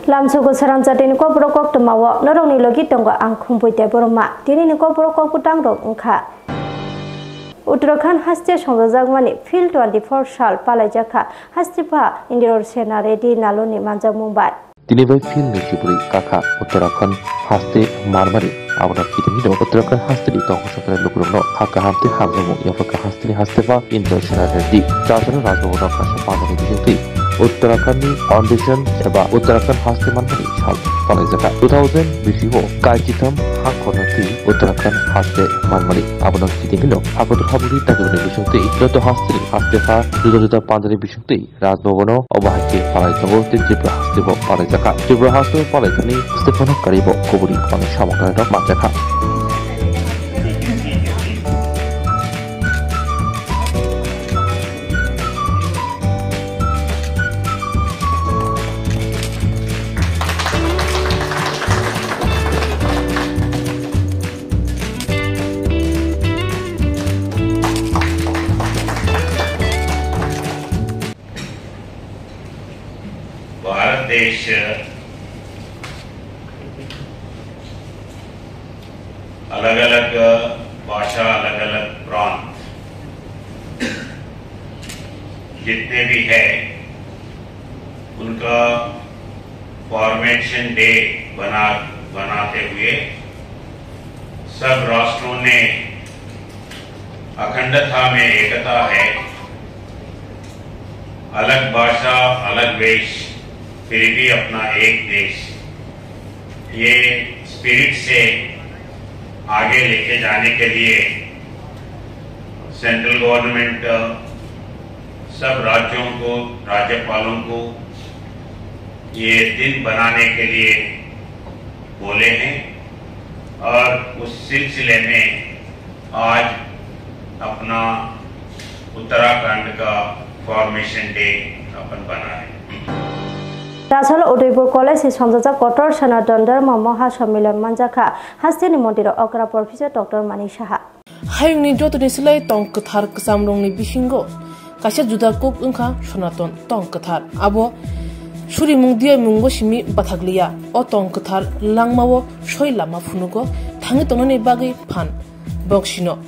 Lamsuku saranjatini ko borokok temawo norongni logi tonggo ang khumpuite boroma tinini ko borokok putang rok ungkha Uttarakhand haste songjagmani Phil 24 sal palaijaka hastipa Indiror Sena Reddy naloni manjak Mumbai Tinibai Phil ni Chipuri Kaka Uttarakhand haste marmari Abona kitimi Uttarakhand haste di tong sakra lukrungno haka hamte hamnemu yafaka haste ni hastepa Indiror Sena Reddy Chasana Rajbhavana kasha padani bijoti Uttarakhand Foundation eba Uttarakhand haste marmari sal palaijaka 2020 Kaichitam hakonati Uttarakhand haste marmari abona kitimilo hakotu haburi takibani bisongti joto hastefa juda pandani bisongti Rajbhavana obahike palaitango Tripura hastebo palaijaka Tripura haste palaikani Stefano Karibo kuburi pang samakana majaka Bharat देश अलग अलग भाषा अलग अलग प्रांत जितने भी है उनका फॉर्मेशन डे बनाते हुए सब राष्ट्रों ने अखंडता में एकता है अलग भाषा अलग वेश फिर भी अपना एक देश ये स्पिरिट से आगे लेके जाने के लिए सेंट्रल गवर्नमेंट सब राज्यों को राज्यपालों को ये दिन बनाने के लिए बोले हैं और उस सिलसिले में आज अपना उत्तराखंड का फॉर्मेशन डे अपन बना है Rasalo Udaipur College songjak kotor sanadon dharma maha sammilan manjaka hastini mondiro okra professor Dr. Manik Saha Hayungni jotoni silai tong kathar kasamrongni bisingo kaisa juda kop ungkha sonaton tong kathar abo suri mungdia mungbo simi bathakliya o tong kathar langmawo soi lama phunugo thangi tononi bagi phan boksino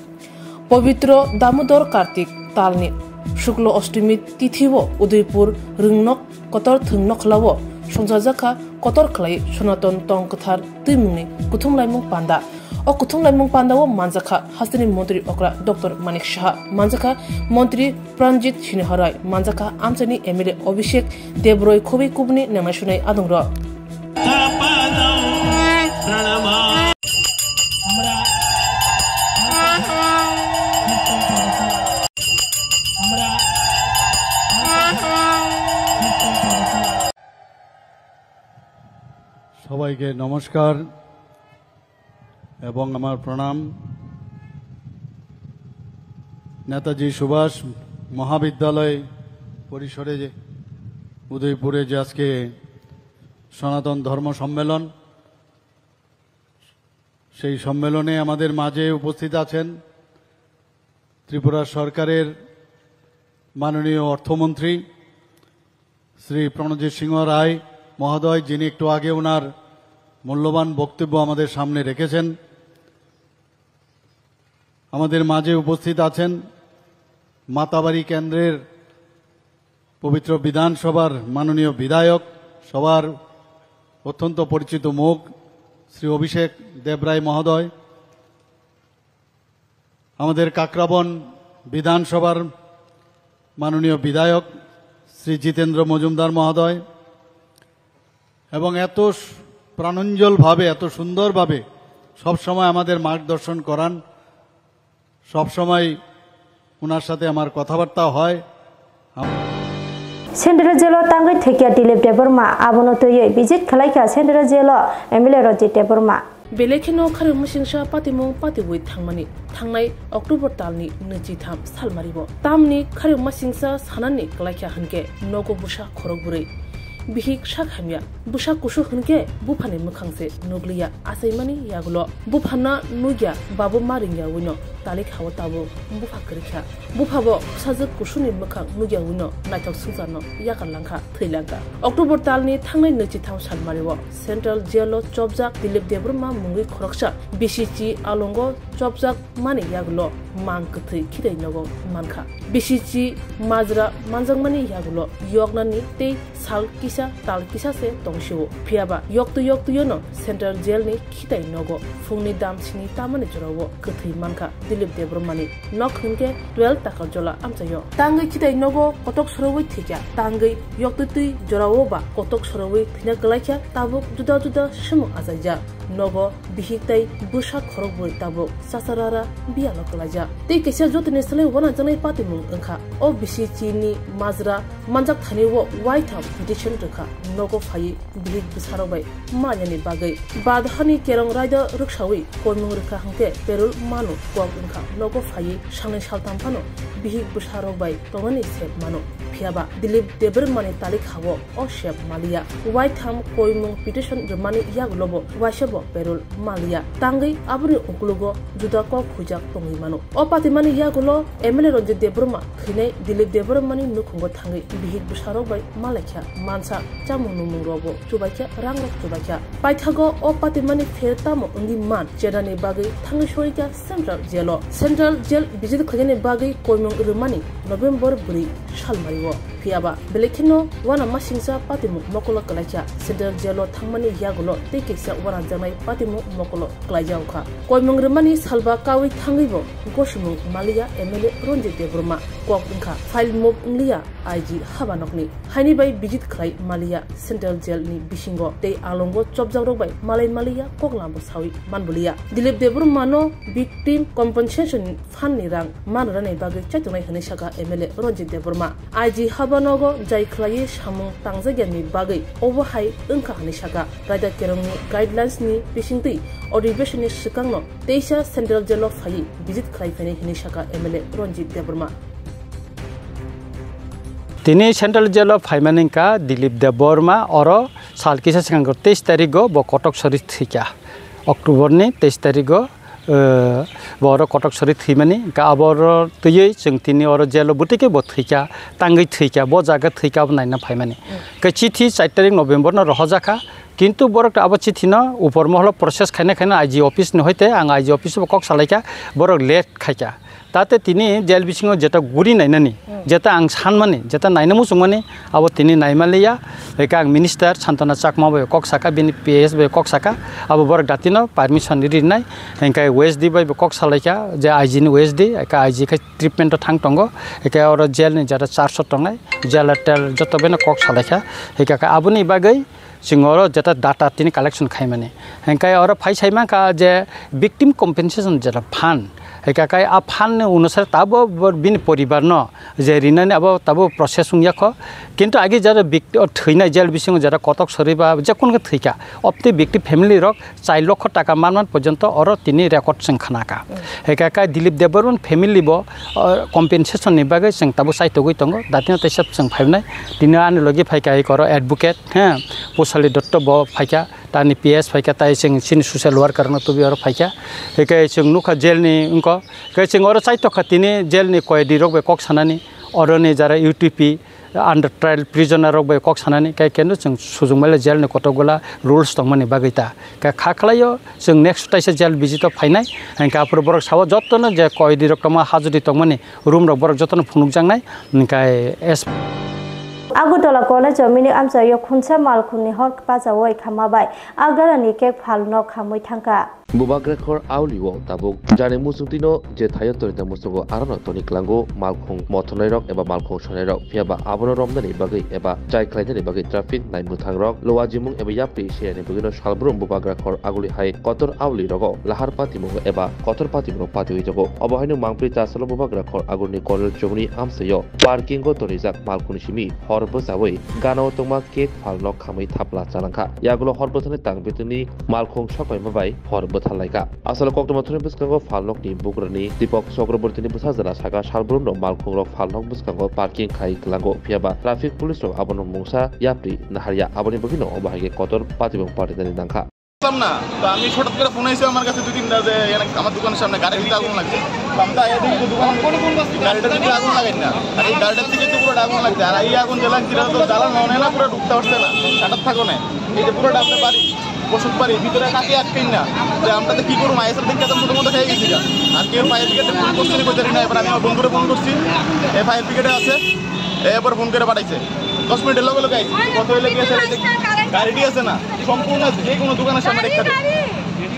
Pavitro Damodar Kartik talni Shuklo Ostimi Tithiwo Udaipur Rungnok Kotor Thungnok Lawo Songjaka Kotor Klai Sonaton Tong Kathar Timuni Kuthunglaimung Panda O Kuthunglaimung Panda wo Manjaka Hastini Montri Okra Dr. Manik Saha Manjaka Montri Pranjit Shiniharai Manjaka Amchani MLA Abhishek Debroy Khobi Kubni Namashunai Adungro সবাইকে নমস্কার এবং আমার প্রণাম নেতাজি সুভাষ মহাবিদ্যালয় পরিসরে উদয়পুরে যে আজকে সনাতন ধর্ম সম্মেলন সেই সম্মেলনে আমাদের মাঝে উপস্থিত আছেন ত্রিপুরা সরকারের মাননীয় অর্থমন্ত্রী শ্রী প্রণজিৎ সিংহ রায় মহোদয় যিনি একটু আগে ওনার মূল্যবান বক্তব্য আমাদের সামনে রেখেছেন আমাদের মাঝে উপস্থিত আছেন মাতাবাড়ি কেন্দ্রের পবিত্র বিধানসভার মাননীয় বিধায়ক সবার অত্যন্ত পরিচিত মুখ শ্রী অভিষেক দেবরায় মহোদয় আমাদের কাকরাবন বিধানসভার মাননীয় বিধায়ক শ্রী জিতেন্দ্র মজুমদার মহোদয় এবং এত প্রাণঞ্জলভাবে এত সুন্দরভাবে সবসময় আমাদের মার্গদর্শন করান সবসময় ওনার সাথে আমার কথাবার্তা হয় Sendera Jelo Tangai Thekia Dilip Deborma Abono Toye Visit Kalaika Sendera Jelo Emile Roji Deborma Belekino Karim Singsha Patimo Patiwit Tangmani Tangnai October Talni Nujitham Salmaribo Tamni Karim Singsa Sanani Kalaika Hanke Nogo Busha Koroburi bihik shakhamya busha kushu hunke bufane mukhangse nugliya asaimani yagulo bufana nugya babu maringya wino talik hawa tabo bufa krikha bufabo sajak kusuni mukhang nugya wino naitok sujano yakalangkha thailanka october talni thangnai nechi tham salmariwo central jailo chopjak dilip debrma mungi khoroksa bisichi alongo chopjak mani yagulo mangkthai khidai nogo mankha bisichi majra manjangmani yagulo yognani te sal kisa tal kisa se tongshiwo phiaba yoktu yono central jail ni khidai nogo phungni dam sini tamani jorawo kthai mankha dilip debrmani nokhunke 12 taka jola amchayo tangai khidai nogo kotok sorowai thikya tangai yoktu tui jorawo ba kotok sorowai thina galaikya tabuk juda juda shimu azaija nogo bihiktai busha khoroboi tabuk sasarara bialo kalaja tei kesa jotne sale wana janai patimung angkha o bisichi ni majra manjak thaniwo white house petition rekha nogo phai bihik bisarobai manyani bagai badhani kerong raida ruksawi koimung rekha hangke perul manu kwak angkha nogo phai sangnai saltam phano bihik bisarobai tongani sep manu phiaba dilip debrmani talik hawo o shep malia white house koimung petition remani yaglobo washebo perul malia tangai abri uklugo juda ko khujak tongi manu o patimani yagulo emele ronjit debrma khine dilip debrmani nukhungo thangai bihik busarok malakya mansa chamunumung robo chubakya rangrok chubakya paithago o patimani fertamo ungi man jedani bagai thangai shoika central jail bijid khajani bagai koimung rumani november buri salmariwo phiaba belekino wana masingsa patimu mokolo kalakya central jailo thangmani yagulo tekeksa wana janai patimu mokolo klajauka koimung rumani salba kawi thangibo goshimung malia emele ronjit debrma kwakungkha file mob nglia IG habanokni haini bai bijit khlai malia central jail ni bisingo tei alongo chopjagrok bai malai malia koklambo sawi manbulia dilip debrma no victim compensation fund ni rang manrane bagai chaitonai hane saka emele ronjit debrma IG habanogo jai khlai samung tangjagani bagai overhai ungkha hane saka raida kerongni guidelines ni bisingti अधिवेशन नि सिकांनो तेइसा central jail ऑफ फाई visit खाई फेने हिनि शाखा एमएलए रंजित देबरमा तिनी सेंट्रल जेल ऑफ फाइमानिंग का दिलीप देबरमा और साल किसा सिकांगो 23 तारिख गो बो कटक सरी थिका अक्टोबर नि 23 तारिख गो बर कटक सरी थिमानि का अबर तयै जों तिनी और जेल बुटिके बो थिका तांगै थिका बो जागा थिका नायना फाइमानि के चिठी 4 तारिख नवेम्बर न रहजाखा किंतु बरक अब चिठी न ऊपर महल प्रोसेस खाने आईजी ऑफिस न होते आं आईजी ऑफिस कक सालायका बरक लेट खायका ताते तिनी जेल बिसिङाव जेता गुरि नायनानि जेता आं सानमानि जेता नायनो मुसुंमानि अब तिनी नायमालिया एका आं मिनिस्टार सान्तना चाकमा बे कक साका बिनि पीएस बे कक साका अब बरक दातिनो परमिशन रिनाय एंकाय वेसडी बे कक सालायका जे आईजी नि वेसडी एका आईजी का ट्रिटमेंट थांग टंगो एका और जेल नि जेता 400 टंगाय जेल टेल जतो बेनो कक सालायका एका आबुनि बागै सिंगरो जेता डाटा तिनी कलेक्शन खाइमाने हेंकाय और फाइसाइमा का जे विक्टिम कम्पेन्सेसन जेता फान्ड हेकाय आ फान्ड अनुसार ताबो बिन परिवार न जे रिनाने अब ताबो प्रोसेस उयाख किंतु आगे जरा विक्टिम थैनाय जेल बिसिङ जरा कटक सरिबा जे कोनके थैका अपते विक्टिम फैमिली रक 4 लाख टाका मान पर्यंत और तिनी रेकर्ड जों खानाका हेकाय दिलीप देबरमन फैमिली बो कम्पेन्सेसन नि बागै जों ताबो साइटगै तंगो दातिनो तेसब जों फाइनाय तिनी आने लगे फाइकाय कर एडवोकेट ह पोसाली दत्त ब फाइका तानि पीएस फाइका ताइ जों सिनि सोशल वर्कर न तुबि और फाइका हेकाय जों नुखा जेलनि उनको कै जों और साइट खतिनि जेलनि कयदि रक बे कक सानानि और नि जरा यूटीपी अंडर ट्रायल प्रिजनर रक बे कक सानानि कै केनो जों सुजुंमाले जेलनि कतगला रुल्स दंमनि बागैता का खाखलायो जों नेक्स्ट टाइस जेल विजिट फाइनाय हेंकाफोर बरक साव जतन जे कयदि रकमा हाजुरि दंमनि रूम रक बरक जतन फुनुक जांनाय निकाय S Agutola College mini amsa yo khunsa malkhuni hor pazawoi khamabai agarani ke phalno khamoi thangka Bubagrekhor Auliwo tabuk jane musungtino je thayotor da musugo arano toni klango malkhung mothonai eba malkhung sonai rok fiaba abono romdani bagai eba jai klaidani bagai traffic nai muthang rok lowajimung eba yapi shene bugino salbrum Bubagrekhor aguli hai kotor auli rogo lahar patimung eba kotor patimung patui jogo obahainu mangpri tasalo Bubagrekhor aguni kolel jomni amsayo parking go torijak malkhuni simi horbo sawai gano tongma cake phalno khamai thapla chanangkha yagulo horbotani tangbetuni malkhung sokai mabai horbo थालायका आसल कक्टमाथुनि बुस्कांगो फालनकनि बुग्रानि दीपक चक्रवर्तीनि बुसाजना saga सालब्रुनो मालखंरक फालनक बुस्कांगो parking खाइ गलांगो फियाबा traffic police रक आबनो मुंसा याप्रि नाहारिया आबनि बगिनो अबाहागे Qatar पातिबं पार्टीनि नांखा না তো আমি হঠাৎ করে phone আইছে আমার কাছে 2-3টা যে আমার দোকানের সামনে গাড়িতে আগুন লাগছে আমি তো আয়া দেখি দোকান গাড়িটা থেকে আগুন লাগাই না আর এই গাড়িটা থেকে তো পুরো আগুন লাগছে আর এই আগুন জ্বালান দিলে তো জ্বালানো হয় না পুরো ঢুকতে পারছে না কাটার থাকো না এই যে পুরোটা আপনি বাড়ি বসত বাড়ি ভিতরে কাকে আটকেন না যে আমরা তো কি করবো আইসের দিকে তো মোটামুটি খেয়ে গেছি আর কেউ ফায়ার ব্রিগেডে ফোন করছি কইতারি না এবার আমি আমার বন্ধুরে ফোন করছি এই ফায়ার ব্রিগেডে আছে এরপর ফোন করে পাঠাইছে 10 মিনিটের লগে লগে আইছে কত হইলে গিয়েছে গাড়িটি আছে না সম্পূর্ণ যে কোনো দোকানের সামনে রেখে দেব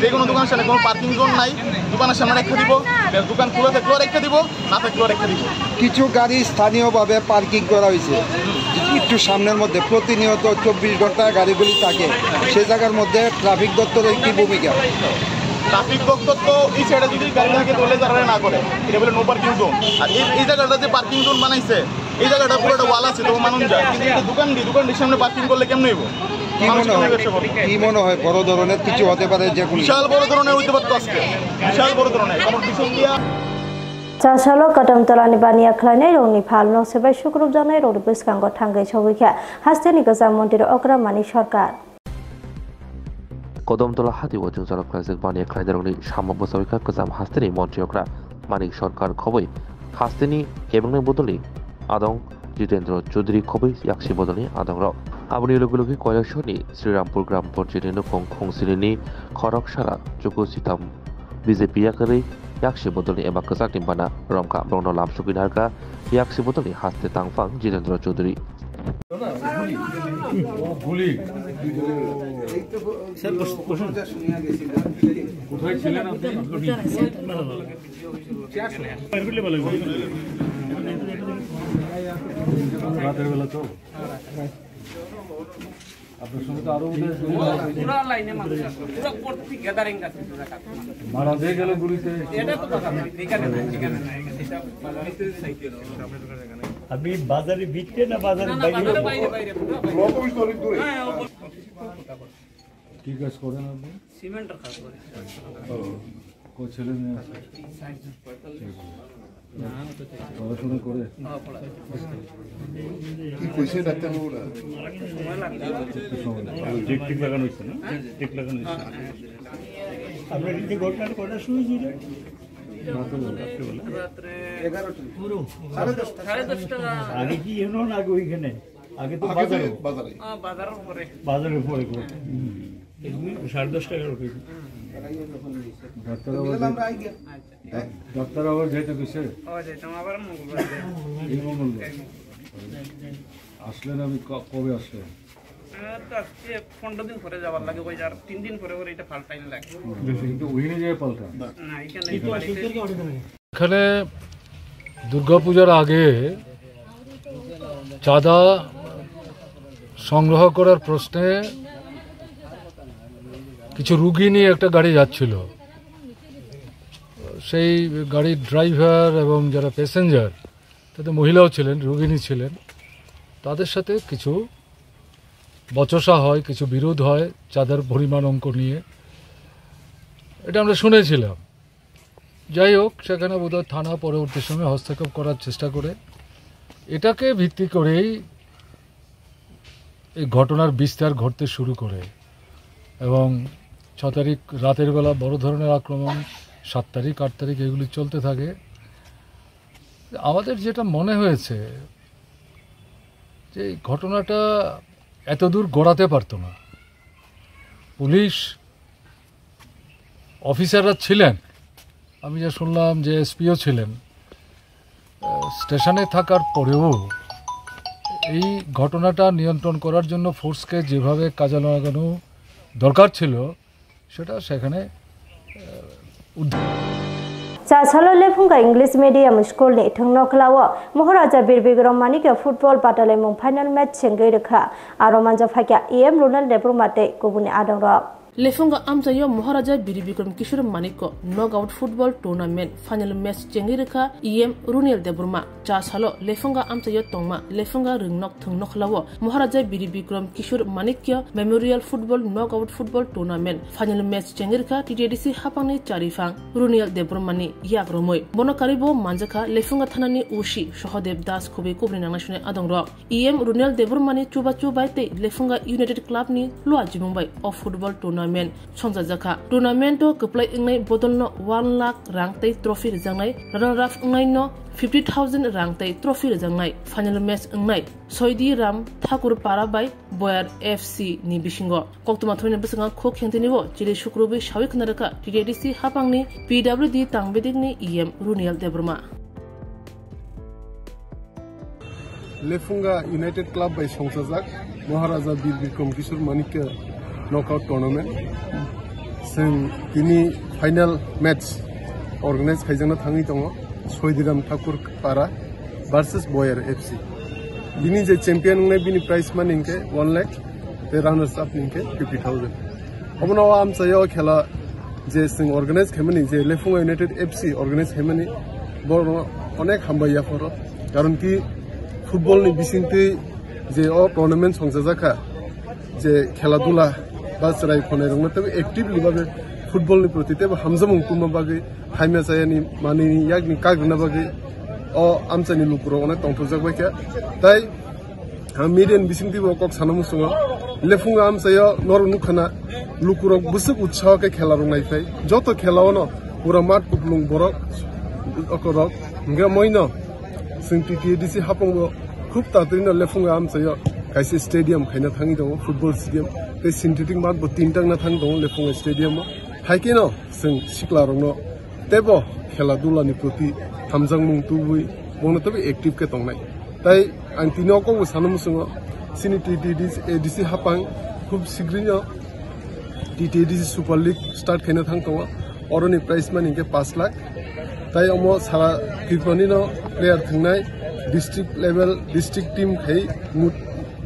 যে কোনো দোকানের সামনে কোনো পার্কিং জোন নাই দোকানের সামনে রেখে দিব দোকান খোলা থাকলেও রেখে দিব না থাকলেও রেখে দিব কিছু গাড়ি স্থানীয়ভাবে পার্কিং করা হয়েছে একটু সামনের মধ্যে প্রতিনিয়ত 24 ঘন্টা গাড়িগুলি থাকে সেই জায়গার মধ্যে ট্রাফিক দপ্তরের কি ভূমিকা ট্রাফিক দপ্তর তো এই সাইডে যদি গাড়ি থাকে তাহলে তারা না করে এটা বলে নো পার্কিং জোন আর এই জায়গাটা যে পার্কিং জোন বানাইছে এই জায়গাটা পুরোটা ওয়াল আছে তো মানুষ যায় কিন্তু এটা দোকানটির সামনে পার্কিং করলে কেমন হইব কি মনে হয় বড় ধরনের কিছু হতে পারে যে বিশাল বড় ধরনের হইতে পারতো আজকে বিশাল বড় ধরনের কারণ পিছন দিয়া চাসালো কদমতলানি বানিয়া খালাইনাय रंनि फालनो सेबाय सुग्रुप जानाय रंनि बुस्कांगो थांगै सौहैखा हास्टेनि गोजाम मन्दिर अग्रामानि सरकार कदमतला हाति वजन चालक प्राइजेक बानिया खालायनाय रंनि सामो बसावैखा गोजाम हास्टेनि मन्त्रि अग्रा मानिक सरकार खबै हास्टेनि केबंनि बदलनि आदं जितेन्द्र चौधरी खबै याक्सि बदलनि आदं रक आबनि लोगोलोगि कयलासनि श्रीरामपुर ग्राम पन्चायतनि नखं खंसिनि खरकसारा चुकुसिताम बीजेपी याकरै याक्सि बदलनि एबा कसाकनि बाना रमका ब्रनो लामसुकिन हारका याक्सि बदलनि हास्ते तांफां जितेन्द्र चौधरी আপনার সঙ্গে তো আরো পুরো লাইনে মানুষ আছে পুরো পড়তি গ্যাদারিং আছে মারা দিয়ে গেল গুলিতে এটা তো কথা না এখানে না এটা বাজারে সাইতে আপনি বাজারে বিক্রে না বাজারে বাইরে ব্লক অফিস তো অনেক দূরে কি কাজ করেন আপনি সিমেন্টের কাজ করেন কোন ছেলে মেয়ে আছে পড়াশোনা করে কি কইছে ডাক্তার বাবুরা টিক লাগানো হইছে না টিক লাগানো হইছে আপনার এই ঘটনাটা কটা শুনেছিল রাত্রে 11টা পুরো 10:30 আগে কি এনো না ওইখানে আগে তো বাজারের পরে 10:30 11 কইছে ডাক্তার আবার যেতে কইছে আসলেন আমি কবে আসলেন আজকে 15 দিন পরে যাবার লাগে ওই আর 3 দিন পরে এটা পাল্টাইলে লাগে কিন্তু ওইখানে যায় পাল্টা না এখানে দুর্গাপূজার আগে চাঁদা সংগ্রহ করার প্রশ্নে কিছু রুগী নিয়ে একটা গাড়ি যাচ্ছিল সেই গাড়ির ড্রাইভার এবং যারা প্যাসেঞ্জার তাতে মহিলাও ছিলেন রুগিনী ছিলেন তাদের সাথে কিছু বচসা হয় কিছু বিরোধ হয় চাঁদার পরিমাণ অঙ্ক নিয়ে এটা আমরা শুনেছিলাম যাই হোক সেখানে বোধহয় থানা পরবর্তী সময় হস্তক্ষেপ করার চেষ্টা করে এটাকে ভিত্তি করেই এই ঘটনার বিস্তার ঘটতে শুরু করে এবং 6 তারিখ রাতের বেলা বড় ধরনের আক্রমণ 7 তারিখ 8 তারিখ এগুলি চলতে থাকে আমাদের যেটা মনে হয়েছে যে এই ঘটনাটা এত দূর গড়াতে পারতো না পুলিশ অফিসাররা ছিলেন আমি যা শুনলাম যে এসপিও ছিলেন স্টেশনে থাকার পরেও এই ঘটনাটা নিয়ন্ত্রণ করার জন্য ফোর্সকে যেভাবে কাজে লাগানো দরকার ছিল সেটা সেখানে चासालो लेफुंगा इंग्लिश मीडियम स्कूल नि थंगनो खलावो महाराजा बिरबिग्रम मानिके फुटबल बादायलायमुं फाइनाल मैच सेंगै रखा आरो मानजा फाइका एम रोनाल्ड डेब्रुमाते गुबुननि आदंग लेफंगा आमचायो महाराजा बिरी बिक्रम किशोर मानिक को knockout football tournament final match चेंगी रेखा EM रुनियल देबुरमा चा सालो लेफंगा आमचायो तोंगमा लेफंगा रिंगनक थंगनक लावो Maharaja Bir Bikram Kishore Manikya memorial football knockout football tournament final match चेंगी रेखा TTDC हापांगनि चारिफां रुनियल देबुरमानि याग्रमय बनकारिबो मानजाखा लेफंगा थानानि उशी सहदेव दास खुबे कुबरि नांनासुने आदंग EM रुनियल देबुरमानि चुबा चुबाइते लेफंगा यूनाइटेड क्लबनि लुआ जिमुंबाय अफ फुटबॉल टूर्नामेंट संजाजाखा टूर्नामेंट कपलाय इंगनाय बदलनो 1 लाख रांगतै ट्रॉफी रजांनाय रनर अप इंगनायनो 50,000 रांगतै ट्रॉफी रजांनाय फाइनल मैच इंगनाय सयदी राम ठाकुर पाराबाय बयार FC नि बिसिंगो कक्तमा थोयने बसंगा खो खेंतेनिबो चिले शुक्रबे सावि खनारका TTDC हापांगनि PWD तांबेदिगनि EM Runial Debbarma Lefunga united club बाय संजाजाक महाराजा बीर बिक्रम किशोर मानिक्य नॉकआउट टूर्नामेंट जों दिनै फाइनल मैच अर्गानाइज खालामनो थाङै दङ सयदिराम ठाकुर पारा वर्सेस बयार FC दिनै जे चेम्पियन होनाय बिनि प्राइस मानि इनके 1 लाख बे रानार्स अप इनके 50,000 अबनाव आमसायाव खेला जे जों अर्गानाइज खालामनि जे लेफुंगा यूनाइटेड FC अर्गानाइज खालामनि बर अनेक हामबाया फर कारण कि फुटबल नि बिसिंथि जे अ टूर्नामेंट संजाजाखा जे खेला दुला बस राय खनाय रंग तबे एक्टिवली बागे फुटबल नि प्रति तबे हमजम कुमा बागे हाइमे जायानि मानि यागनि कागना बागे अ आमचानि लुकुरो अने तंथजाक बायका ताई हम मिडियन बिसिंथि बकक सानमुसुङ लेफुंगा आमचाया नर नुखना लुकुरो बुसुक उत्साह के खेला रंनाय फाय जत खेलावनो पुरा माट कुपलुं बरक अकरक गे मयनो जों TTDC हापंगो खूब तातरिनो लेफुंगा आमचाया कायसे स्टेडियम खायना थाङि दङ फुटबल स्टेडियम बे सिन्थेटिक मार्ट बो तीनटांना थां दङ लेफुंगा स्टेडियम हाइकेनो जों सिक्ला रंनो तेबो खेला दुलानि प्रति हामजां मुं तुबुइ बनो तबे एक्टिव के तंनाय ताई आं तिनो को सानमुसुङ सिनि TTDC हापां खूब सिग्रिनो TTDC सुपर लीग स्टार्ट खायना थां दङ अरनि प्राइस मानि के 5 लाख ताई अमो सारा किफनिनो प्लेयार थंनाय डिस्ट्रिक्ट लेवल डिस्ट्रिक्ट टीम खाय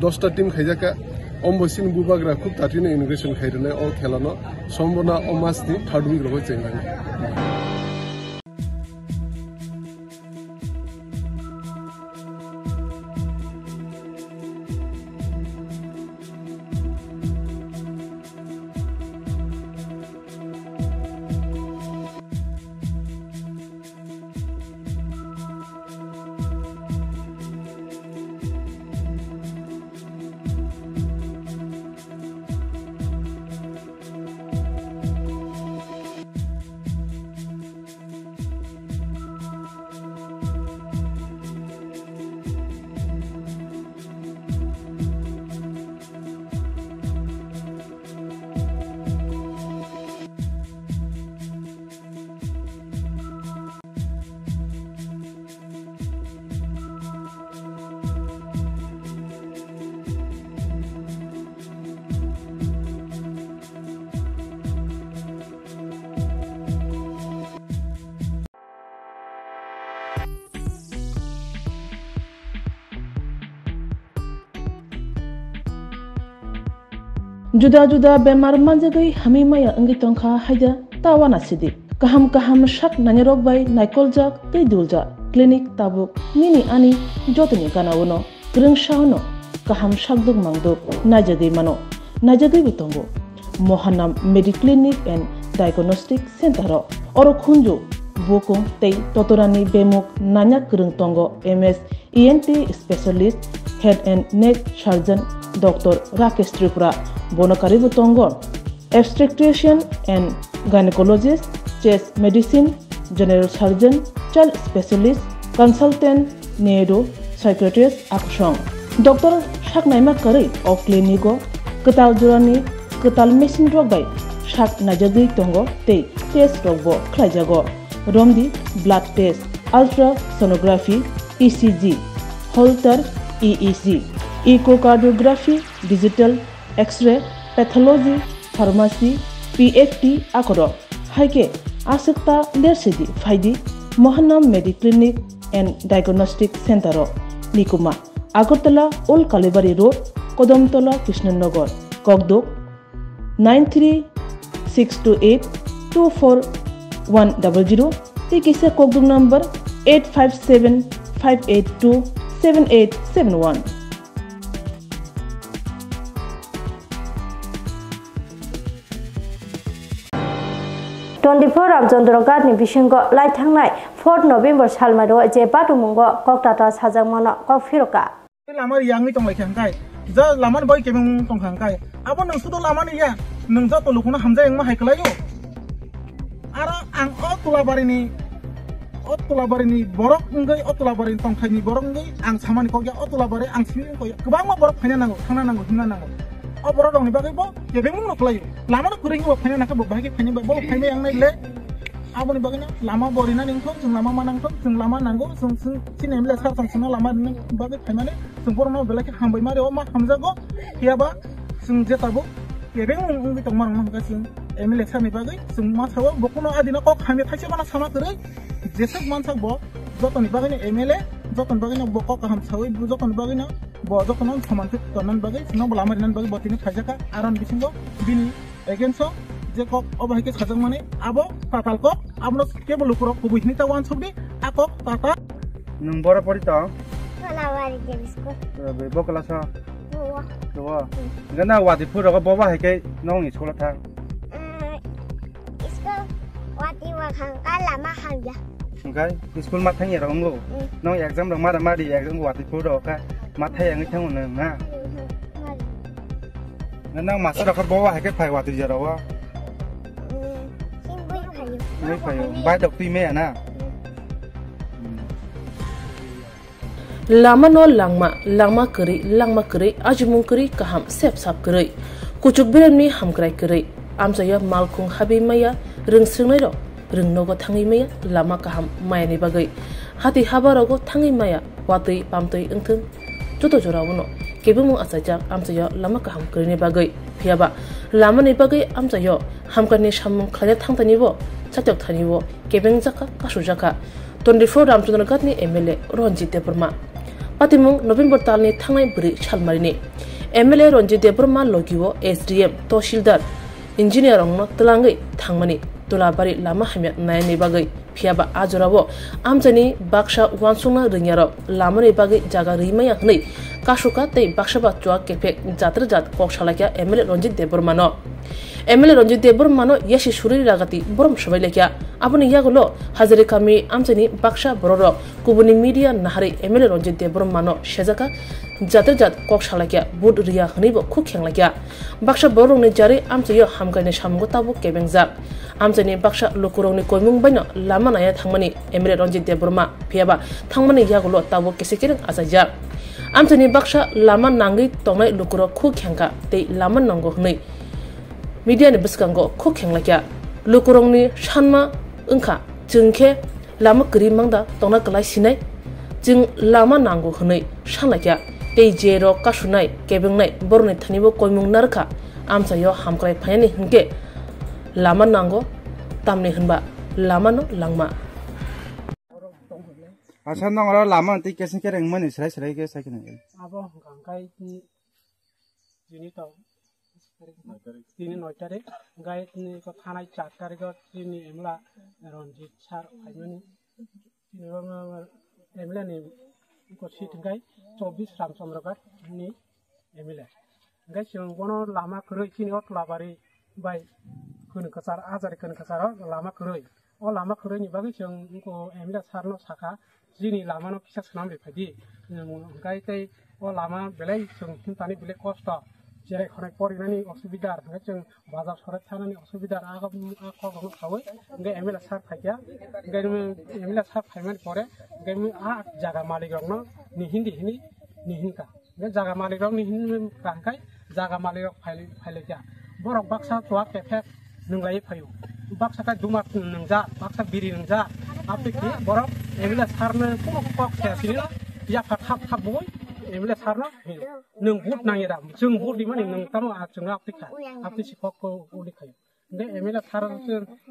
10टा टीम खायजाका अम्बसिन बुबाग्रा खूब तातिनो इनोग्रेशन खायदनाय अ खेलानो सम्बना अमासनि 3rd वीक रहो चेंगानि जुदा-जुदा बेमार मानजागै हामिमाया अंगि तंखा हायदा तावाना सिदि kaham shak nanyarok bai naikoljaak tei duljak clinic tabuk nini ani jotoni kanawono grungshauno kaham shakduk mangduk najagei mano najagei bitongo Mohanam Mediclinic and Diagnostic Center oro khunju bokong tei totorani bemuk nanya krung tongo MS ENT specialist head and neck surgeon Dr. Rakesh Tripura bonokari butongo obstetrician and gynecologist chest medicine general surgeon child specialist consultant neuro psychiatrist aksong Dr. Shaknaima Kari of Clinico Ketal Jurani Ketal Machine Drug by Shak Najagi Tongo Te Test Rogbo Klajago Romdi Blood Test Ultrasonography ECG Holter EEG Echocardiography Digital X-ray Pathology Pharmacy PFT Akoro Haike Asakta Lersidi Faidi Mohanam Mediclinic and Diagnostic Center Nikuma Agartala Old Kalibari Road Kodomtola Krishnanagar Kogdok 93 628-24100 tei kaisa kokdung number 857-582-7871. Ramjondrogat ni bisingo lai thangnai 4 November salmaro je batumungo koktata sajangmano kokfiroka lamar yang ni tonglai khangkai ja laman boy kemung tong khangkai abo nang sudo laman ya nang ja tolukuna hamja yang ma haiklayo ara ang otulabari ni borok ngai otulabari tongkhai ni borok ngai ang samani kokya otulabari ang simi ko kubang ma borok phanya nango thangna nango himna nango oborok dong ni bagai bo kebemung no klayo laman kuring bo phanya nakha bo bagi phanya bo phanya yang nai le abo ni bagai lama borina ningthong jeng lama manangthong jeng lama nango jeng sinemle sa sangsna lama ning bagai phanya ne jeng borno belaki hambai mare o ma hamjago kiaba jeng jetabo kebemung ngi tong marang ma gasing emile sami bagai jeng ma sawo bokuno adina kok khame thaise bana sama tere jesek mansak bo jotoni bagai ne emile joton bagai ne bokok ham sawi joton bagai ne bo joton samantik tonan bagai no lamar nan bagai botini thajaka aron bisingo bini egenso je kok obahike sajang mane abo tatal kok abno kebol lukurok kubuhni ta wan sobdi akok tata nung bora porita wala wari jebisko be bokala sa wa gana wati puro ko boba heke nong iskola tha isko wati wa khang kala ma hanja okay iskul ma thang yara ngo nong exam dong ma di exam wati puro ka ma thai ang thang na gana masa da ko boba heke phai wati jara waไม่ไปบ้านดอกปีแม่นะ lama no langma keri ajmung keri kaham sep sap keri kuchuk biren mi hamkrai keri amsaya malkung habi maya reng sringnai ro reng nogo thangi maya lama kaham maya ni bagai hati habarogo thangi maya watui pamtui engthung joto jorawono kebumung asajak amsaya lama kaham keri ni bagai phiaba lama ni bagai amsaya hamkani samung khlaya thangtani bo chatok thani bo kebeng jaka kasu jaka 24 Ramchandrogat ni MLA Ronjit Deborma patimung November talni thangnai bri chalmarini MLA Ronjit Deborma logiwo SDM Toshildar engineer ongno tlangai thangmani tulabari lama hamya nayani bagai phiaba ajorabo amjani baksha wansungna ringyaro lamani bagai jaga rimaya hnei kasuka tei baksaba chwa kepek jatra jat koksalakya MLA Ronjit Deborma no MLA Ronjit Deborma no yashi shuriri ragati borom shobai lekya aboni yagulo hazare kami amjani baksha bororo kubuni media nahari MLA Ronjit Deborma no shejaka jatra jat koksalakya bud riya hneibo khukhenglakya baksha borongni jari amchayo hamkaine samgo tabu kebengjak amjani baksha lokurongni koimung baino lama naya thangmani MLA Ronjit Deborma phiaba thangmani yagulo tabu kesekireng asajak amjani baksha lama nangi tongnai lokuro khukhengka tei lama nango hnei media ni biskango khukhenglakya lokurongni sanma engkha jengkhe lama kri mangda tongna klai sinai jing lama nango hnei sanglakya tei jero kasunai kebengnai borni thanibo koimung narkha amchayo hamkrai phayani hingke lama nango tamni hunba lama no langma acha nong ro lama ti kesen kereng mani srai ke sakina abo gangkai ni to tini 9 tarik gai ni ko thanai 4 tarik tini emla Ronjit sar phaimani emla ni ko sit gai 24 Ramchandrogat ni emla gai sing bono lama kroi tini otlabari bai kun kasar azar kun kasar lama kroi o lama kroi ni bagi sing ko emla sarno saka jini lama no kisa sunam befadi gai tei o lama belai sing tani bele kosto jere khone porinani osubidar ngachung bazar sorat thanani osubidar aga ko khawe nge emela sar thakya nge emela sar phaiman pore nge a jaga malik rokno ni hinka nge jaga malik rok ni hin kangkai jaga malik rok phailekya borok baksa chwa kefek nunglai phayu baksa ka dumat nungja baksa biri nungja apiki borok emela sarna ko khasini ya thap boy emile sarna nung but nang ira jung but di mani nung tamo achung apika apti sikok ko uli khayo nge emile sar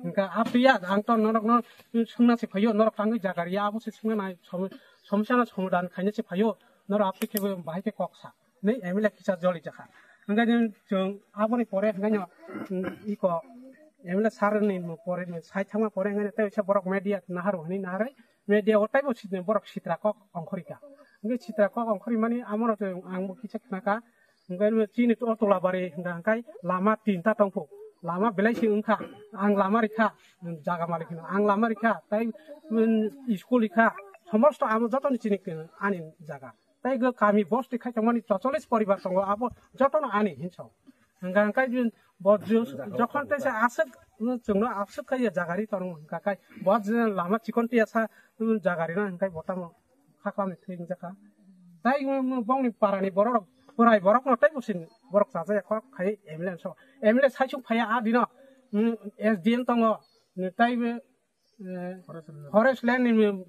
nka apia angton norok no sungna se phayo norok tangi jagari abu se sungna nai somsana somudan khaine se phayo norok apti ke bai ke koksa nei emile kisa joli jakha nga jung aboni pore nga iko MLA सार नि परे साइ थांमा परे ngane tai sa borok media nahar hani naharai media otai bo sidne borok sitra kok ongkhorika nge sitra kok ongkhori mani amoro to angbo kichak naka ngai chini to tolabari ngkai lama tinta tongpho lama belai si ungkha ang lama rikha jaga malikina ang lama rikha tai school rikha সমস্ত আম যতন চিনি আনি জায়গা তাই কামি বস্তি খাই মানে 44 পরিবার সঙ্গে আবো যতন আনি হিংস গাঙ্কাই যখন তাই আসক जोंनो आसक खाय जागारि तोर गाकाय बज लामा चिकनति आसा जागारि ना गाय बटाम खाखामनि थैन जाखा ताय बंनि पारानि बरक बोराय बरक नटाय बसिन बरक जाजा याख खाय एमएलए साइसुं फाया आदिनो एसडीएम तंग ताय forest land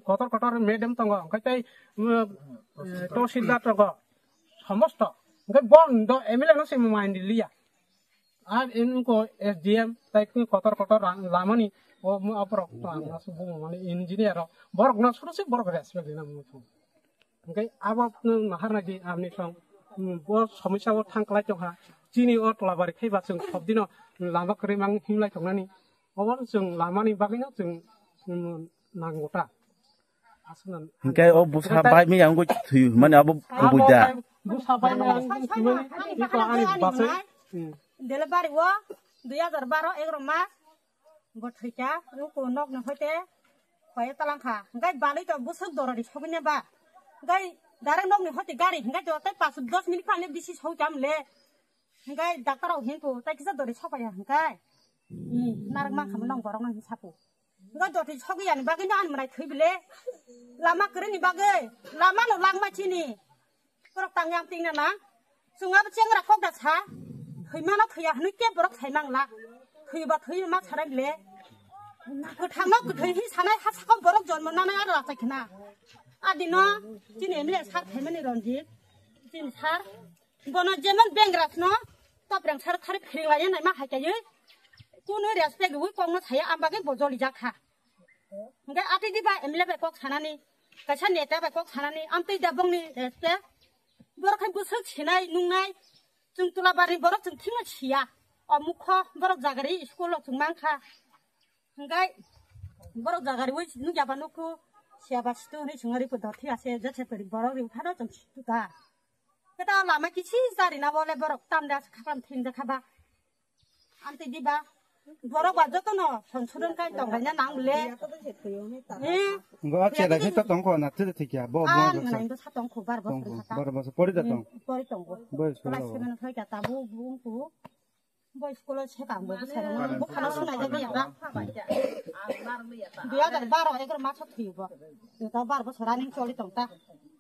cutter cutter madam तंग खाय तहसीलदार तंग समस्त गाय बंद एमएलए न से माइंड लिया আর ইনকো এসডিএম তাই কতর কতর লামানি ও অপরক তো মানে ইঞ্জিনিয়ার বরক না সুরসে বরক রেসপেক্ট দিনা মুথু ওকে আবাব নাহারনাগি আমনি সং ব সমস্যাও থাংক্লাই জहा চিনি অটলাবারি খাইবা जों सबदिन लामा करे मां हिमलाय थंनानि अबर जों लामानि बागैनो जों नांगौटा आसुनान ओके ओ बुसा बाय मे आंगो थुय माने अब बुजा बुसा बाय मे आंगो इको आनि बासै Delivery wo 2012 11 mas bothika ruko nok na hoite khoy talangkha ngai balai to busuk dorari sobine ba ngai darang nok ni hote gari ngai to tai 5-10 minute khane bisi sojam le ngai doctor henko tai kisa dori sopaya ngai narang mang kham nong borong nang hisapu ngai doti sogiyan bagai na an mrai thibile lama kereni bagai lama lo lang ma chini korok tangyam ting na sunga bcheng ra khok da cha थैमाना थैया हनके बरक थाइनांला थैबा थै मा छाराइले गोथांनो गोथै हि सानाय हासाखौ बरक जन्म नानाय आरो आसाखना आदिनो जिने एमले सार थाइमानि रनजित जिन सार गनो जेमन बेंग्रासनो तब्रां सार खारि फिरिलाय नाय मा हायकायो कुनो रेसपेक्ट उ कंनो थाया आमबागे बजलि जाखा ओंगे आति दिबा एमले बे कक सानानि गासा नेता बे कक सानानि आमतै दाबंनि रेसपेक्ट बरखाय बुसुक छिनाय नुंनाय जों तुलाबारि बरक जों थिंना छिया अमुख बरक जागारि स्कुल जों मांखा हंगाय बरक जागारि बै नु जाबानुखु सियाबा सितु नि संगारि पदथि आसे जथे परि बरक उठानो जों सितुता केता लामा किछि जारि ना बोले बरक तामदा खाखाम थिन देखाबा आन्ते दिबा बरक बाजतनो संसुरन काय दंगायना नांले गो चेदा खै त तंको ना त थिकिया बो बो नाइन तो सातंखौ बार बस परि दतं परि तंगो बस क्लास 7 फै का ताबु बुंखु बय स्कुल से कांबो सारा बो खाना सुनाय जाय या 2012 एकर मा छथिबो त 12 बोसोरानि चलि तंता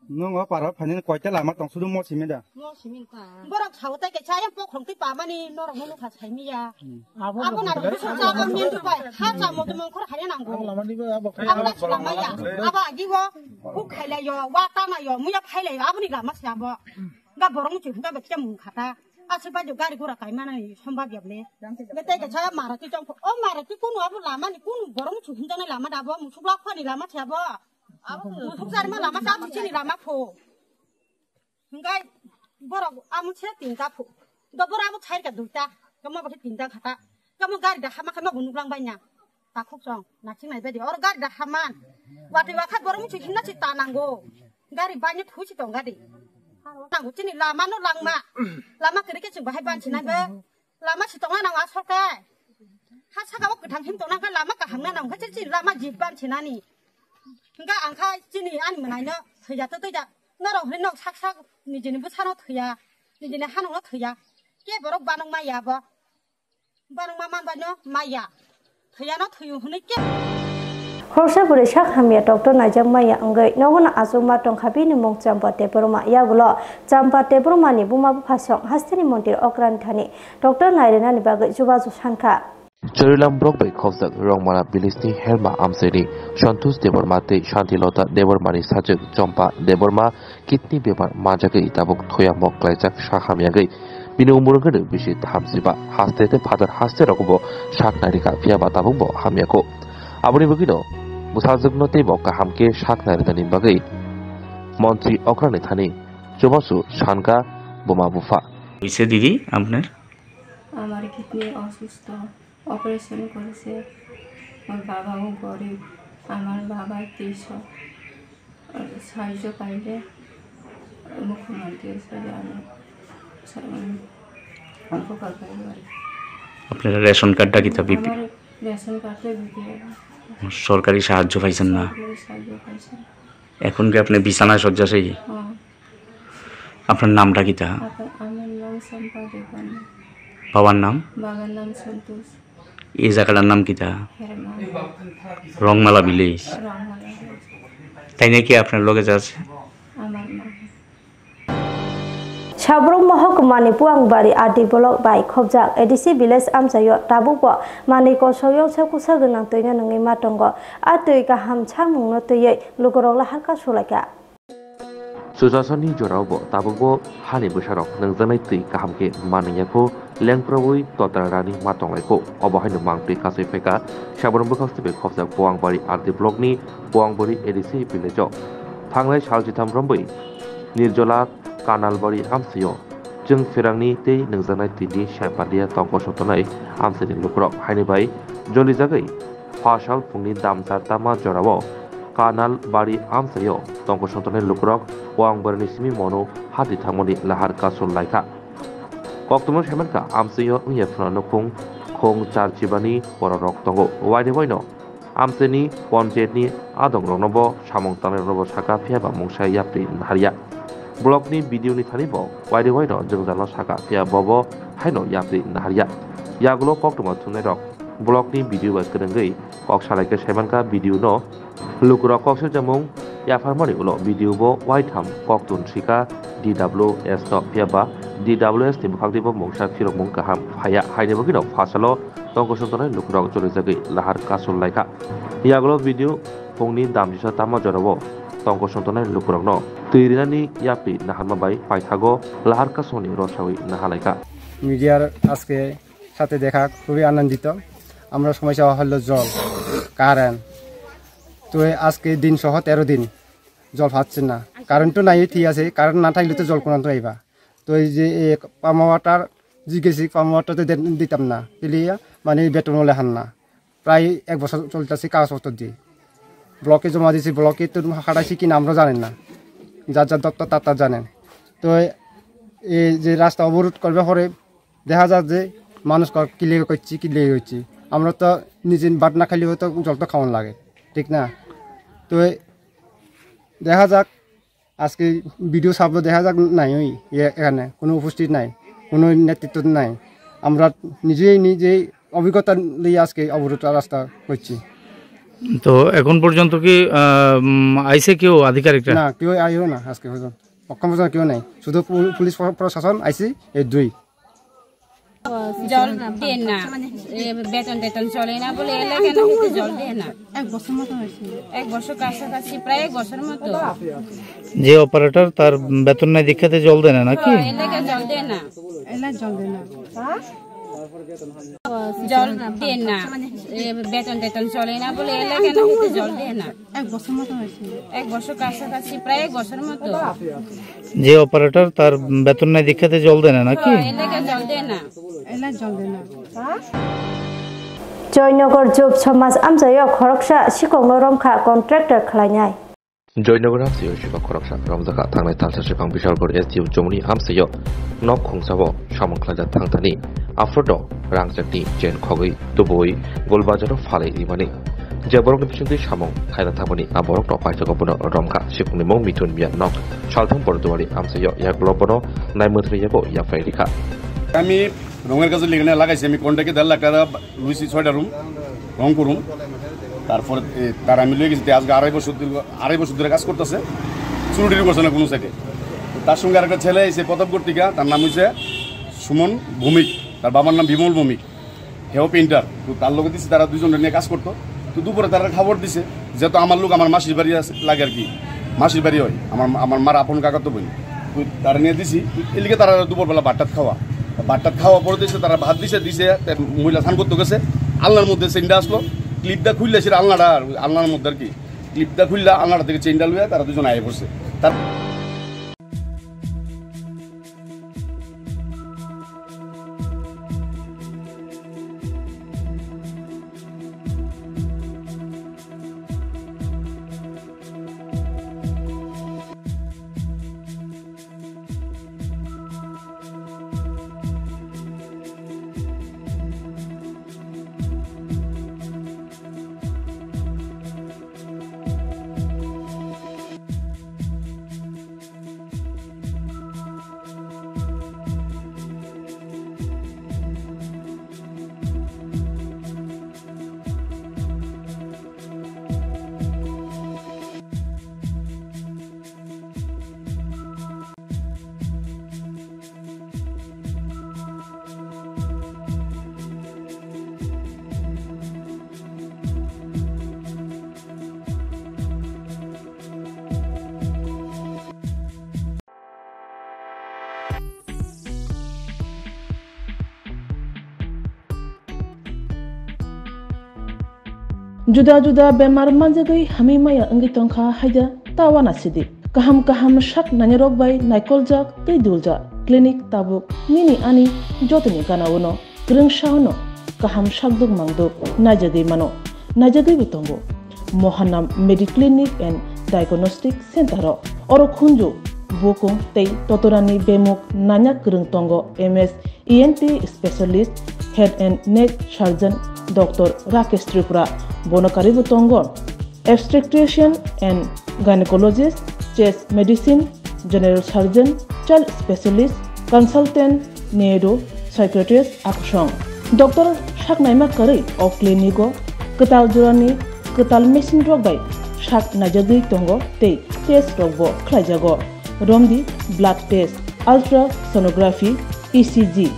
नंग पार फानि कयता लामा तंग सुदु म सिमे दा म सिमे का बरक छावता के चाय पखंति पामानि नरम नु खा साइमिया आबो ना बिसो जागा मेन बाय हा जा म त मंखर हाया नांगौ लामानिबो आबो लामाया आबो आगिबो हु खाइलायो वा तामायो मुया फाइलायो आबोनि लामा साबो गा बरं चिखा बेखे मुं खाता आसे बाजो गारि घोड़ा काइमानानि सम्भाव्यले बेते के छाया मारुति जंग ओ मारुति कुनु आबो लामानि कुनु बरं चिखिनजानाय लामा दाबो मुसुब्ला खानि लामा थाबो मुसुबजार मा लामा जा थिनि लामा फो हंगाय बरक आमुछे तिनटा फो दबराबो छाइरका दुटा गमा बथे तिनटा खाता गमा गारि दा हामा खामा गुनुग्लां बायना ताखुक जं नाथिंनाय बायदि और गारि दा हामान वाति वाखा बरं चिखिनना चिता नांगौ गारि बायनो थुसि दं गारि नांगौ तिनि लामा न लामा केरेके जों बाहाय बानसिनाबो लामा सितंना नाङा सरकार हा सागाव गोथां हिमतंना लामा गाहांना नांगौ चिनि लामा जिब बानसिनानि हंगा आंखा चिनि आनि मोनायनो थैजाथ' थैजा नरं हरि नक साक साक निजेनिबो सानाव थैया निजेनि हानाव थैया के बरक बानों माइयाबो बानों मा मानबानो माइया थैयानो थैयो हनै के Horsa buri sak hamia doctor najam maya angai nogona azuma tongkhabi ni mong champate poroma yagulo champate poroma ni buma phasong hastini montir okran thani doctor nairena ni bagai jubaju sanka Cherilam Brok by Kovzak Rongmana Bilisni Helma Amseri Shantus Deborma Te Shantilota Debormani Sajak Jompa Deborma Kitni Bemar Majake Itabok Toya Mok Klajak Shahamiagai Binu Murugadu Bishit Hamsiba Hastete Father Haste Rokobo Shak Narika Fiaba Tabumbo Hamiako Abuni Bugino Musazugno Tebo Kahamke Shak Naritani Bagai Montri Okranithani Jomasu Shanka Boma Bufa इसे दीदी आपने हमारी कितनी असुस्थ operation করেছে। আমার বাবাও গরিব, আমার বাবা 300 600 পাইলে মুখ্যমন্ত্রী হিসেবে আমি উপকার পাইব। আপনার রেশন কার্ডটা কি তা বিপি রেশন কার্ডে বিপিএল সরকারি সাহায্য পাইছেন না? সাহায্য পাইছেন। এখন কি আপনি বিছানায় শয্যাশায়ী? আপনার নামটা কি তা? আমার নাম সম্পা দেবন। বাবার নাম? বাবার নাম সন্তোষ। এই জায়গাটার নাম কি তা? রংমালা ভিলেজ। তাই নাকি আপনার লগে যাচ্ছে? আমার নাম Sabrong Mahakmani Puangbari Adi Bolok by Kobjak Edisi Village Amsayo Tabuko Maniko Soyo Sakusagan Toya Nangi Matongo Atui Kaham Chamung Notoye Lugorola Haka Sulaka Susasani Jorabo Tabuko Hani Busharok Nangzanai Tui Kahamke Manayako Lengprawui Totarani Matonglaiko Obahin Mangti Kasifeka Sabrong Bukostibe Kobjak Puangbari Adi Blogni Puangbari Edisi Village Tanglai Shaljitam Rombui Nirjola Kanalbari Amsayo Jung Firangni Tei Nangzanai Tini Shampadia Tongko Sotonai Amsani Lukrok Hainibai Joli Zagai Pashal Pungni Damsar Tama Jorabo Kanalbari Amsayo Tongko Sotonai Lukrok Puangbarni Simi Mono Hati Thamoni Lahar Kasul Laika Koktomo Shamanka Amsayo Nyefna Nokung Kong Charchibani Pororok Tongo Waide Waino Amsani Ponjetni Adong Ronobo Samong Tanai Robo Saka Piaba Mungsha Yapri Haria Blogni video ni thani bo waide waino jongjalo saka pia bobo haino yapri naharia yagulo koktomo thunai rok blogni video ba krengai kok salaike sebanka video no lukro kokse jamung yafarmani ulo video bo white ham koktun sika DWS to pia ba DWS ni bukhagdi bo mongsa khirok mong kaham haya haide bo kino fasalo tongko sontonai lukro chole jagai lahar kasul laika yagulo video pongni damjisa tama jorabo Tongko Sontonai Lukurogno Tuirinani Yapi Nahanma Bai Paithago Lahar Kasoni Roshawi Nahalaika মিডিয়ার আজকে সাথে দেখা খুবই আনন্দিত। আমরা সমস্যা হলো জল, কারেন্ট। তো আজকে দিন সহ 13 দিন জল পাচ্ছে না। কারেন্ট তো নাই, ঠিক আছে, কারেন্ট না থাকলে তো জল কোন আইবা। তো এই যে পাম্প ওয়াটার জিজ্ঞেসি পাম্প ওয়াটার তো দিতাম না, পেলিয়া মানে বেতন হলে হান না। প্রায় 1 বছর চলতেছে কাগজপত্র দিয়ে ব্লকে জমা দিয়েছি, ব্লকে তো হাঁটাইছি কিনা আমরা জানেন না, যার যার দপ্তর তার জানেন। তো এই যে রাস্তা অবরোধ করবে পরে দেখা যায় যে মানুষ কি লেগে করছি আমরা তো নিজে বাট না খাইলে হয়তো জল তো খাওয়ান লাগে, ঠিক না? তো দেখা যাক আজকে ভিডিও সাবলো, দেখা যাক নাই ওই এখানে কোনো উপস্থিত নাই, কোনো নেতৃত্ব নাই। আমরা নিজেই অভিজ্ঞতা নিয়ে আজকে অবরোধ রাস্তা করছি। তো এখন পর্যন্ত কি আইসে কেউ আধিকারিকরা? না, কেউ আইও না আজকে পর্যন্ত, অক্ষম কেউ নাই, শুধু পুলিশ প্রশাসন আইসি এই 2। জল দেন না, বেতন টেতন চলে না বলে এলাকায় না হতে জল দেয় না। 1 বছর মতো হয়েছে, 1 বছর কাছাকাছি, প্রায় 1 বছর মতো। যে অপারেটর তার বেতন নাই দেখাতে জল দেয় না নাকি? এলাকায় জল দেয় না, জল দেয় না, জল দেন না, বেতন টেতন চলে না বলে এলাকায় না হতে জল দেয় না। 1 বছর মতো হয়েছে, 1 বছর কাছাকাছি, প্রায় 1 বছর মতো। যে অপারেটর তার বেতন নাই দেখাতে জল দেয় না নাকি? এলাকায় জল দেয় না, জল দেয় না। জয়নগর যুব সমাজ আমজায় খরকসা শিকংনো রমখা contractor খালাইনাই Joynagor Amsayo Shiba Koroksa Ramzaka Tanglai Talsa Shipang Bishalgor STU Jomni Amsayo Nok Khungsabo Shamongklaja Tangtani Afrodo Rangjakni Jen Khogoi Tuboi Golbajaro Falei Imani Jaborok Nipchungti Shamong Khaida Thabani Aborok no Paitagobono Romkha Shipungni Mong Mitun Mia Nok Chaltham Borduari Amsayo Yaglobono Naimutri Yabo Yafairika আমি রঙের কাছে লিখে লাগাইছি, আমি কন্ট্রাক্টে 1.5 লাখ টাকা লুইছি 6টা room রং করুম। তারপর তার আমি লয়ে গেছি, আজকে 2.5 বছর ধরে কাজ করতেছে, চুরুটির করছে না কোনো সাইডে। তার সঙ্গে আরেকটা ছেলে এসে প্রতাপগড় থেকে, তার নাম হচ্ছে সুমন ভৌমিক, তার বাবার নাম বিমল ভৌমিক, হেও পেইন্টার। তো তার লোক দিচ্ছে, তারা 2 জন নিয়ে কাজ করতো। তো দুপুরে তারা খবর দিছে, যেহেতু আমার লোক আমার মাসির বাড়ি লাগে আর কি, মাসির বাড়ি হয় আমার মার আপন কাকা তো বলি। তো তারা নিয়ে দিছি, এদিকে তারা দুপুরবেলা ভাতটাত খাওয়া পরে দিয়েছে, তারা ভাত দিছে মহিলা স্নান করতে গেছে, আলনার মধ্যে চেনটা আসলো, ক্লিপটা খুললে সেটা আলনার মধ্যে আর কি, ক্লিপটা খুললা আলনাটা থেকে চেনটা লুয়ে তারা 2জন আয়ে পড়ছে। তার जुदा जुदा बेमार मानजागै हामी माया अंगि तंखा हायदा तावाना सिदि kaham shak nanyarok bai naikolJak tei duljak klinik tabuk nini ani jotoni ganawono grengshauno kaham shakduk mangduk najagei mano najagei butongo Mohanam Mediclinic and Diagnostic Center oro khunju bokong tei totorani bemuk nanyak greng tongo MS ENT specialist head and neck surgeon Dr. Rakesh Tripura bonokari butongo obstetrician and gynecologist chest medicine general surgeon child specialist consultant neuro psychiatrist aksong Dr. Shaknaima Kari of Clinico Ketal Jurani Ketal Machine Drug by Shak Najagi Tongo Te Test Rogbo Klajago Romdi Blood Test Ultrasonography ECG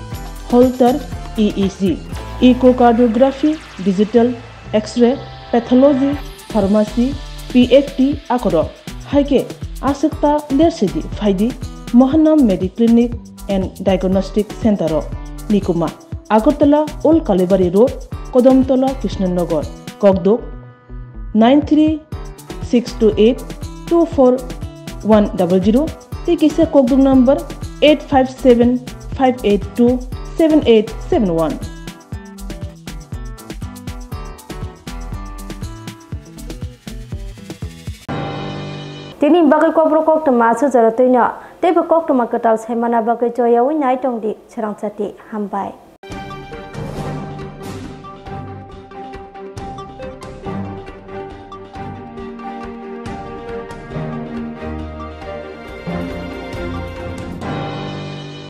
Holter EEG Echocardiography Digital X-ray Pathology Pharmacy PFT Akoro Haike Asikta Lersidi Faidi Mohanam Mediclinic and Diagnostic Center Nikuma Agartala Old Kalibari Road Kodamtola Krishnanagar Kogdok 93-628-24100 Tikisa Kogdok number 857-582-7871 Tini bagai kobro kok temasu jaratoina, tebe kok temaketal semana bagai joya winai tongdi serang sati hambai.